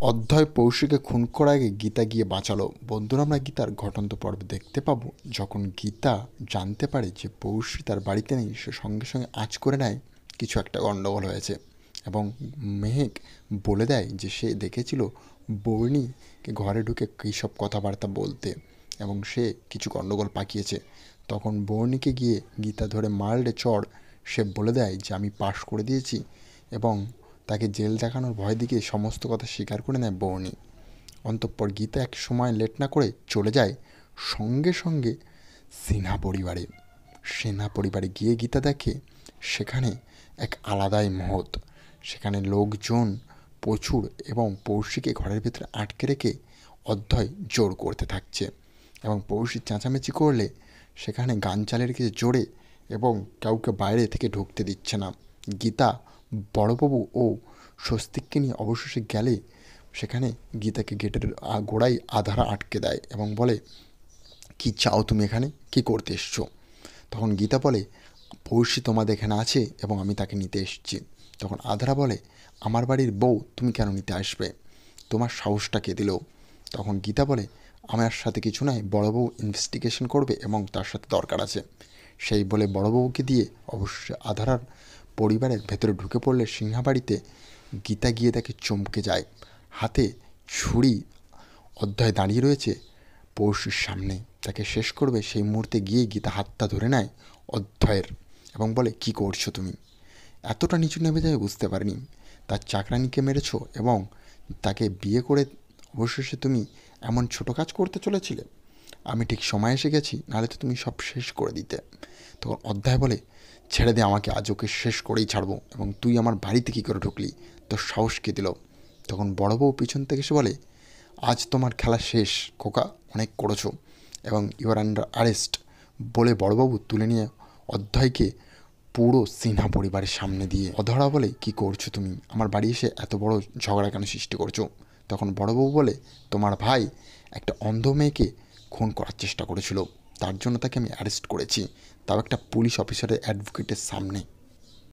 অধ্যয় পৌশীকে খুন করার আগে গীতা গিয়ে বাঁচালো। বন্ধুরা, আমরা গীতার ঘটন্ত পর্বে দেখতে পাবো যখন গীতা জানতে পারে যে পৌশী তার বাড়িতে নেই, সে সঙ্গে সঙ্গে আঁচ করে নেয় কিছু একটা গণ্ডগোল হয়েছে এবং মেহেক বলে দেয় যে সে দেখেছিল বর্ণিকে ঘরে ঢুকে কী সব কথাবার্তা বলতে এবং সে কিছু গণ্ডগোল পাকিয়েছে। তখন বর্ণিকে গিয়ে গীতা ধরে মারলে চড় সে বলে দেয় যে আমি পাশ করে দিয়েছি এবং তাকে জেল দেখানোর ভয় দেখিয়ে সমস্ত কথা স্বীকার করে নেয় বর্ণি। অন্তঃপর গীতা এক সময় লেট না করে চলে যায় সঙ্গে সঙ্গে সেনা পরিবারে গিয়ে গীতা দেখে সেখানে এক আলাদাই মহৎ। সেখানে লোকজন প্রচুর এবং পৌশীকে ঘরের ভেতরে আটকে রেখে অধ্যয় জোর করতে থাকছে এবং পৌশী চেঁচামেচি করলে সেখানে গান চালিয়ে রেখেছে জোরে এবং কাউকে বাইরে থেকে ঢুকতে দিচ্ছে না। গীতা বড়বাবু ও স্বস্তিককে নিয়ে অবশেষে গেলে সেখানে গীতাকে গেটের গোড়ায় আধারা আটকে দেয় এবং বলে, কি চাও তুমি, এখানে কি করতে এসছো? তখন গীতা বলে, পৌশী তোমাদের এখানে আছে এবং আমি তাকে নিতে এসেছি। তখন আধারা বলে, আমার বাড়ির বউ তুমি কেন নিতে আসবে? তোমার সাহসটা কে দিল? তখন গীতা বলে, আমার সাথে কিছু নয়, বড়বাবু ইনভেস্টিগেশন করবে এবং তার সাথে দরকার আছে। সেই বলে বড়বাবুকে দিয়ে অবশ্যই আধারার পরিবারের ভেতরে ঢুকে পড়লে সিংহাবাড়িতে গীতা গিয়ে তাকে চমকে যায়। হাতে ছুরি অধ্যয় দাঁড়িয়ে রয়েছে পৌশীর সামনে, তাকে শেষ করবে সেই মুহূর্তে গিয়ে গীতা হাতটা ধরে নেয় অধ্যয়ের এবং বলে, কি করছো তুমি? এতটা নিচু নেমে যায় বুঝতে পারিনি। তার চাকরানিকে মেরেছো এবং তাকে বিয়ে করে অবশেষে তুমি এমন ছোট কাজ করতে চলেছিলে। আমি ঠিক সময় এসে গেছি, নাহলে তো তুমি সব শেষ করে দিতে। তখন অধ্যায় বলে, ছেড়ে দে আমাকে, আজ ওকে শেষ করেই ছাড়বো। এবং তুই আমার বাড়িতে কী করে ঢুকলি? তোর সাহস কে দিল? তখন বড় বউ পিছন থেকে এসে বলে, আজ তোমার খেলা শেষ খোকা, অনেক করেছো এবং ইউ আর আন্ডার অ্যারেস্ট। বলে বড়বাবু তুলে নিয়ে অধ্যয়কে পুরো সিনহা পরিবারের সামনে দিয়ে অধরা বলে, কি করছো তুমি? আমার বাড়ি এসে এত বড় ঝগড়া কেন সৃষ্টি করছো? তখন বড়বাবু বলে, তোমার ভাই একটা অন্ধ মেয়েকে খুন করার চেষ্টা করেছিল, তার জন্য তাকে আমি অ্যারেস্ট করেছি, তাও একটা পুলিশ অফিসারের অ্যাডভোকেটের সামনে।